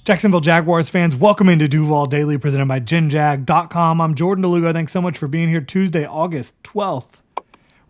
Jacksonville Jaguars fans, welcome into Duval Daily, presented by GenJag.com. I'm Jordan DeLugo. Thanks so much for being here Tuesday, August 12th.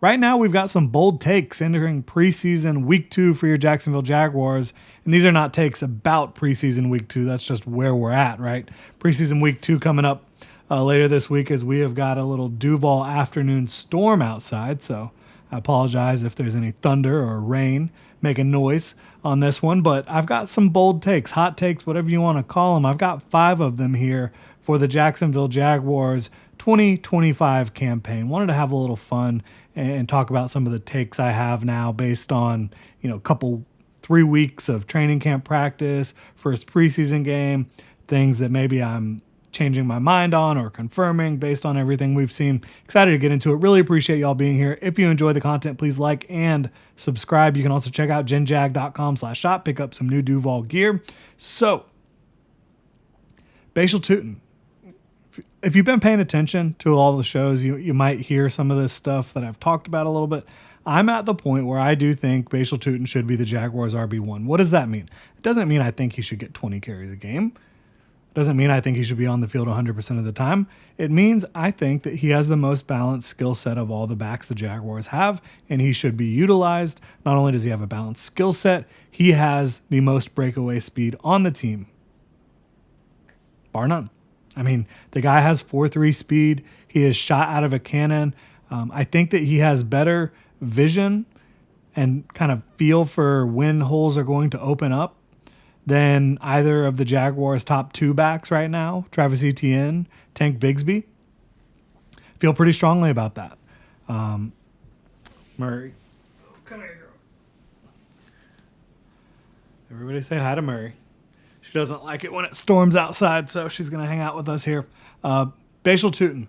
Right now, we've got some bold takes entering preseason week 2 for your Jacksonville Jaguars. And these are not takes about preseason week 2. That's just where we're at, right? Preseason week 2 coming up later this week, as we have got a little Duval afternoon storm outside. So I apologize if there's any thunder or rain making noise on this one, but I've got some bold takes, hot takes, whatever you want to call them. I've got 5 of them here for the Jacksonville Jaguars 2025 campaign. Wanted to have a little fun and talk about some of the takes I have now based on, a couple 3 weeks of training camp practice, first preseason game, things that maybe I'm changing my mind on or confirming based on everything we've seen. Excited to get into it. Really appreciate y'all being here. If you enjoy the content, please like and subscribe. You can also check out genjag.com/shop, pick up some new Duval gear. So, Bashal Tutin. If you've been paying attention to all the shows, you might hear some of this stuff that I've talked about a little bit. I'm at the point where I do think Bashal Tutin should be the Jaguars' RB1. What does that mean? It doesn't mean I think he should get 20 carries a game. Doesn't mean I think he should be on the field 100% of the time. It means I think that he has the most balanced skill set of all the backs the Jaguars have, and he should be utilized. Not only does he have a balanced skill set, he has the most breakaway speed on the team, bar none. I mean, the guy has 4.3 speed. He is shot out of a cannon. I think that he has better vision and kind of feel for when holes are going to open up than either of the Jaguars' top 2 backs right now, Travis Etienne, Tank Bigsby. Feel pretty strongly about that. Murray. Come here, girl. Everybody say hi to Murray. She doesn't like it when it storms outside, so she's going to hang out with us here. Bashal Tutin.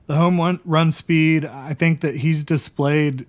The home run speed, I think that he's displayed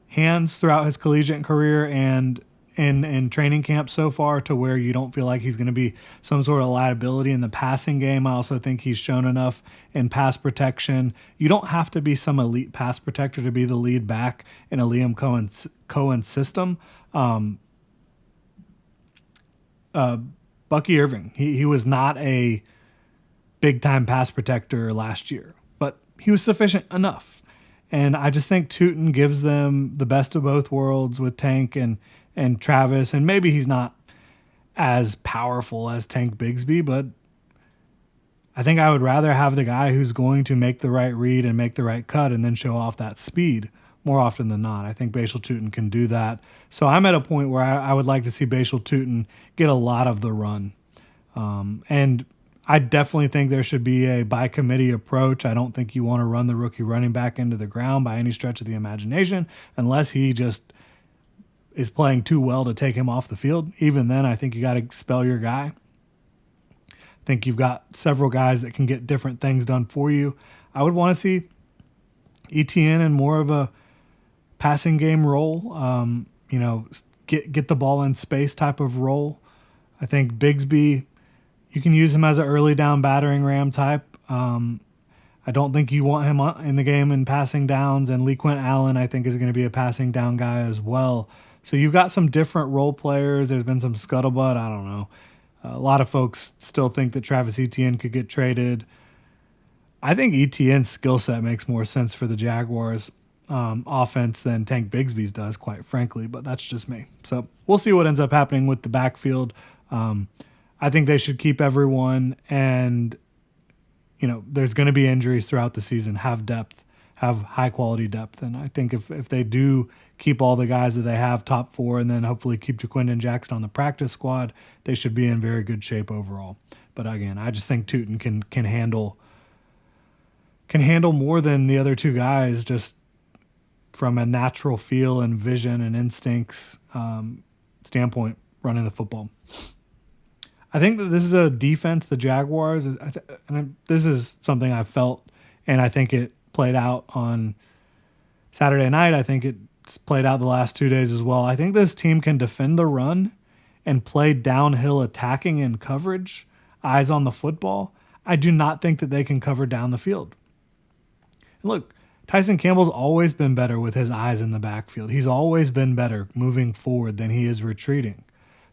hands throughout his collegiate career and in training camp so far to where you don't feel like he's going to be some sort of liability in the passing game. I also think he's shown enough in pass protection. You don't have to be some elite pass protector to be the lead back in a Liam Cohen system. Bucky Irving, he was not a big-time pass protector last year, but he was sufficient enough. And I just think Tutin gives them the best of both worlds with Tank and Travis, and maybe he's not as powerful as Tank Bigsby, but I think I would rather have the guy who's going to make the right read and make the right cut and then show off that speed more often than not. I think Bashal Tutin can do that. So I'm at a point where I would like to see Bashal Tutin get a lot of the run. And I definitely think there should be a by committee approach. I don't think you want to run the rookie running back into the ground by any stretch of the imagination unless he just is playing too well to take him off the field. Even then, I think you got to expel your guy. I think you've got several guys that can get different things done for you. I would want to see ETN in more of a passing game role, get the ball in space type of role. I think Bigsby, you can use him as an early down battering ram type. I don't think you want him in the game in passing downs, and Lee Quint Allen, I think, is going to be a passing down guy as well. So you've got some different role players. There's been some scuttlebutt. I don't know. A lot of folks still think that Travis Etienne could get traded. I think Etienne's skill set makes more sense for the Jaguars offense than Tank Bigsby's does, quite frankly, but that's just me. So we'll see what ends up happening with the backfield. I think they should keep everyone, and there's going to be injuries throughout the season. Have depth, have high-quality depth. And I think if they do keep all the guys that they have, top 4, and then hopefully keep Jaquindon Jackson on the practice squad, they should be in very good shape overall. But again, I just think Tutin can handle more than the other 2 guys just from a natural feel and vision and instincts standpoint running the football. I think that this is a defense, the Jaguars, and this is something I felt, and I think it played out on Saturday night. I think it's played out the last 2 days as well. I think this team can defend the run and play downhill attacking in coverage, eyes on the football. I do not think that they can cover down the field. And look, Tyson Campbell's always been better with his eyes in the backfield. He's always been better moving forward than he is retreating.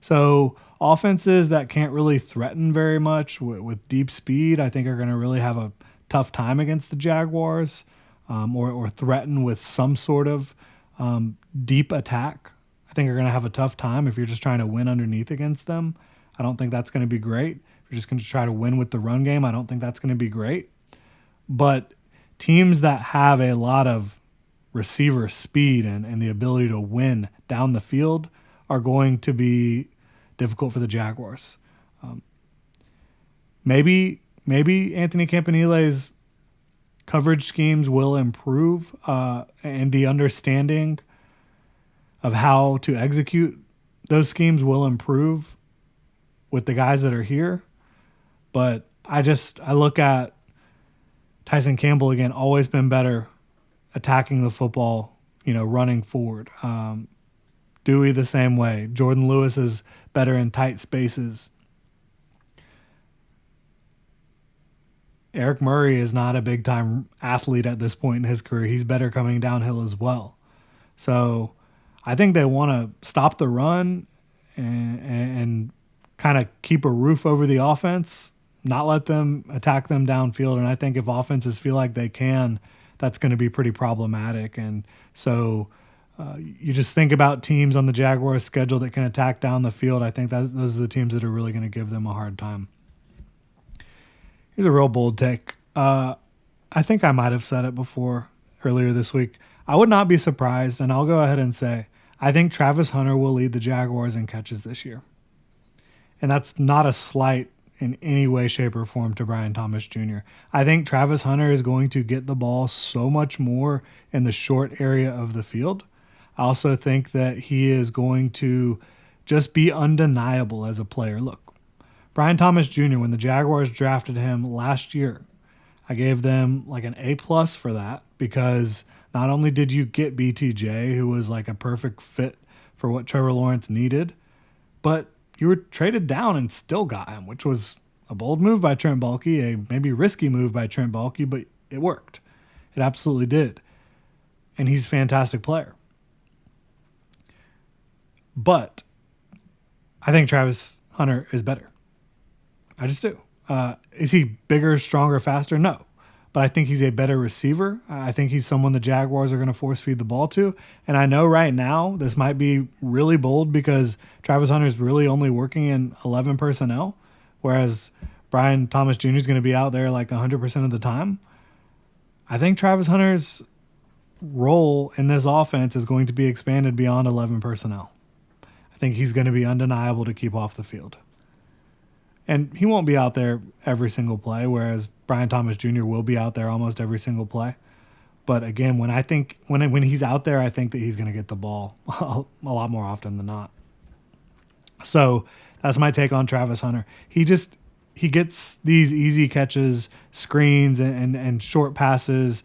So offenses that can't really threaten very much with deep speed, I think are going to really have a tough time against the Jaguars, or threaten with some sort of deep attack. I think are going to have a tough time if you're just trying to win underneath against them. I don't think that's going to be great. If you're just going to try to win with the run game, I don't think that's going to be great. But teams that have a lot of receiver speed and the ability to win down the field are going to be difficult for the Jaguars. Maybe Anthony Campanile's coverage schemes will improve, and the understanding of how to execute those schemes will improve with the guys that are here. But I look at Tyson Campbell again, always been better attacking the football, running forward. Dewey the same way. Jordan Lewis is better in tight spaces. Eric Murray is not a big-time athlete at this point in his career. He's better coming downhill as well. So I think they want to stop the run and kind of keep a roof over the offense, not let them attack them downfield. And I think if offenses feel like they can, that's going to be pretty problematic. And so you just think about teams on the Jaguars' schedule that can attack down the field. I think those are the teams that are really going to give them a hard time. Here's a real bold take. I think I might have said it before earlier this week. I would not be surprised, and I'll go ahead and say, I think Travis Hunter will lead the Jaguars in catches this year. And that's not a slight in any way, shape, or form to Brian Thomas Jr. I think Travis Hunter is going to get the ball so much more in the short area of the field. I also think that he is going to just be undeniable as a player. Look, Brian Thomas Jr., when the Jaguars drafted him last year, I gave them like an A+ for that, because not only did you get BTJ, who was like a perfect fit for what Trevor Lawrence needed, but you were traded down and still got him, which was a bold move by Trent Baalke, a maybe risky move by Trent Baalke, but it worked. It absolutely did. And he's a fantastic player. But I think Travis Hunter is better. I just do. Is he bigger, stronger, faster? No. But I think he's a better receiver. I think he's someone the Jaguars are going to force feed the ball to. And I know right now this might be really bold because Travis Hunter is really only working in 11 personnel, whereas Brian Thomas Jr. is going to be out there like 100% of the time. I think Travis Hunter's role in this offense is going to be expanded beyond 11 personnel. I think he's going to be undeniable to keep off the field. And he won't be out there every single play, whereas Brian Thomas Jr. will be out there almost every single play. But again, when he's out there, I think that he's going to get the ball a lot more often than not. So that's my take on Travis Hunter. He gets these easy catches, screens, and short passes,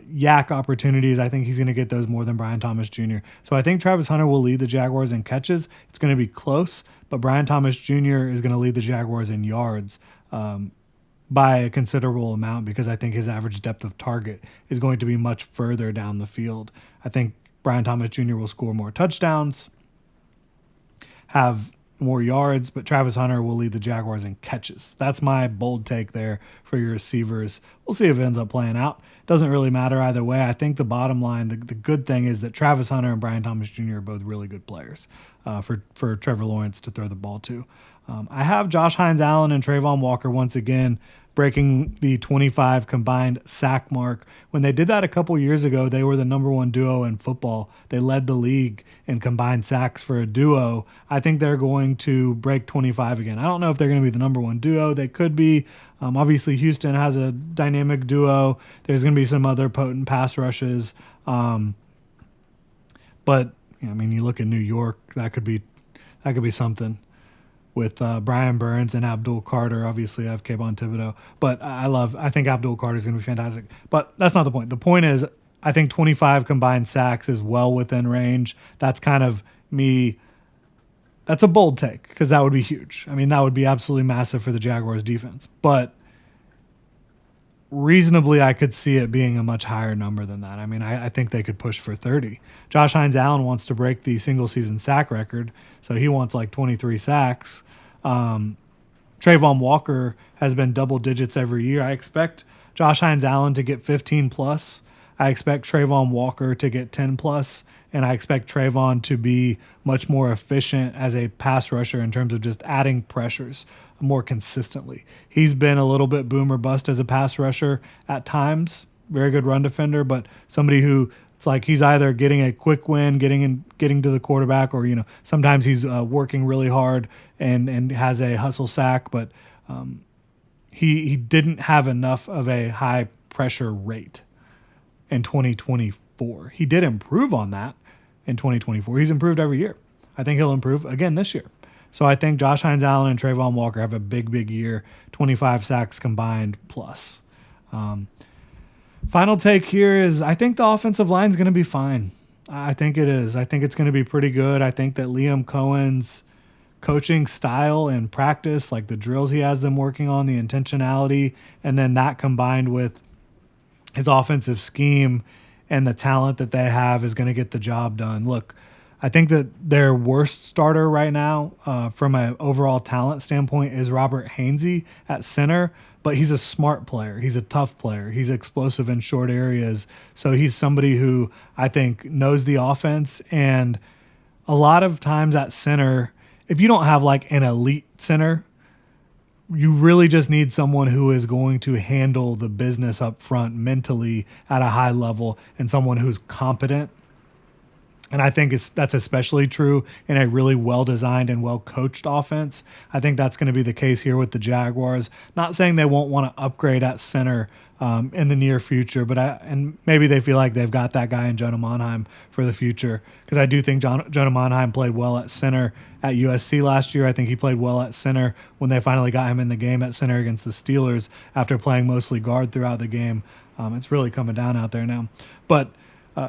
yak opportunities. I think he's going to get those more than Brian Thomas Jr. So I think Travis Hunter will lead the Jaguars in catches. It's going to be close, but Brian Thomas Jr. is going to lead the Jaguars in yards by a considerable amount, because I think his average depth of target is going to be much further down the field. I think Brian Thomas Jr. will score more touchdowns, have more yards, but Travis Hunter will lead the Jaguars in catches. That's my bold take there for your receivers. We'll see if it ends up playing out. Doesn't really matter either way. I think the bottom line, the good thing is that Travis Hunter and Brian Thomas Jr. are both really good players for Trevor Lawrence to throw the ball to. I have Josh Hines-Allen and Trayvon Walker once again breaking the 25 combined sack mark. When they did that a couple years ago, they were the number one duo in football. They led the league in combined sacks for a duo. I think they're going to break 25 again. I don't know if they're going to be the number one duo. They could be. Obviously, Houston has a dynamic duo. There's going to be some other potent pass rushes. But you look at New York, that could be something. With Brian Burns and Abdul Carter. Obviously, I have Kayvon Thibodeau. But I think Abdul Carter is going to be fantastic. But that's not the point. The point is, I think 25 combined sacks is well within range. That's kind of me. That's a bold take, because that would be huge. That would be absolutely massive for the Jaguars defense. But reasonably, I could see it being a much higher number than that. I mean, I think they could push for 30. Josh Hines Allen wants to break the single season sack record, so he wants like 23 sacks. Trayvon Walker has been double digits every year. I expect Josh Hines Allen to get 15 plus. I expect Trayvon Walker to get 10 plus, and I expect Trayvon to be much more efficient as a pass rusher in terms of just adding pressures more consistently. He's been a little bit boom or bust as a pass rusher at times. Very good run defender, but somebody who it's like he's either getting a quick win, getting to the quarterback, or sometimes he's working really hard and has a hustle sack, but he didn't have enough of a high pressure rate in 2024. He did improve on that in 2024. He's improved every year. I think he'll improve again this year. So I think Josh Hines Allen and Trayvon Walker have a big year, 25 sacks combined plus. Final take here is I think the offensive line is going to be fine. I think it is. I think it's going to be pretty good. I think that Liam Cohen's coaching style and practice, like the drills he has them working on, the intentionality, and then that combined with his offensive scheme and the talent that they have is going to get the job done. Look, I think that their worst starter right now from an overall talent standpoint is Robert Hainsey at center, but he's a smart player. He's a tough player. He's explosive in short areas. So he's somebody who I think knows the offense. And a lot of times at center, if you don't have like an elite center, you really just need someone who is going to handle the business up front mentally at a high level and someone who's competent. And I think that's especially true in a really well-designed and well-coached offense. I think that's going to be the case here with the Jaguars. Not saying they won't want to upgrade at center in the near future, but and maybe they feel like they've got that guy in Jonah Monheim for the future, because I do think Jonah Monheim played well at center at USC last year. I think he played well at center when they finally got him in the game at center against the Steelers after playing mostly guard throughout the game. It's really coming down out there now. But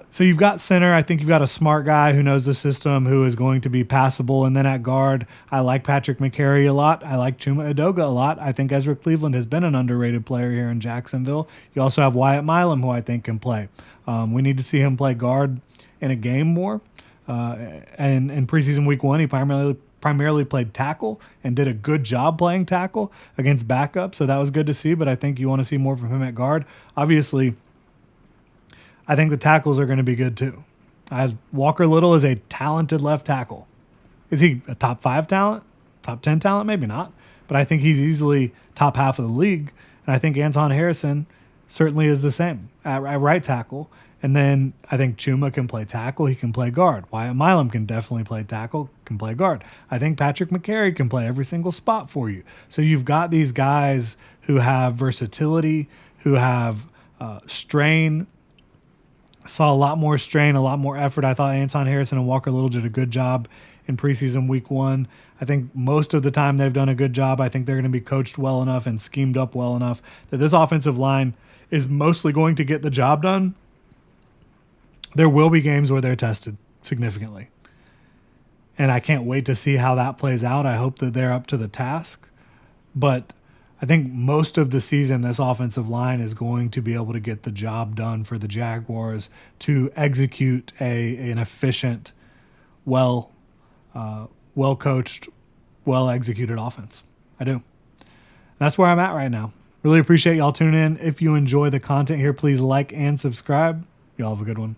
so you've got center. I think you've got a smart guy who knows the system, who is going to be passable. And then at guard, I like Patrick McCary a lot. I like Chuma Edoga a lot. I think Ezra Cleveland has been an underrated player here in Jacksonville. You also have Wyatt Milam, who I think can play. We need to see him play guard in a game more. And in preseason week 1, he primarily played tackle and did a good job playing tackle against backup. So that was good to see, but I think you want to see more from him at guard. Obviously, I think the tackles are going to be good too. As Walker Little is a talented left tackle. Is he a top 5 talent? Top 10 talent? Maybe not. But I think he's easily top half of the league. And I think Anton Harrison certainly is the same at right tackle. And then I think Chuma can play tackle. He can play guard. Wyatt Milam can definitely play tackle, can play guard. I think Patrick McCary can play every single spot for you. So you've got these guys who have versatility, who have strain. Saw a lot more strain, a lot more effort. I thought Anton Harrison and Walker Little did a good job in preseason week 1. I think most of the time they've done a good job. I think they're going to be coached well enough and schemed up well enough that this offensive line is mostly going to get the job done. There will be games where they're tested significantly. And I can't wait to see how that plays out. I hope that they're up to the task. But I think most of the season, this offensive line is going to be able to get the job done for the Jaguars to execute an efficient, well-coached, well-executed offense. I do. That's where I'm at right now. Really appreciate y'all tuning in. If you enjoy the content here, please like and subscribe. Y'all have a good one.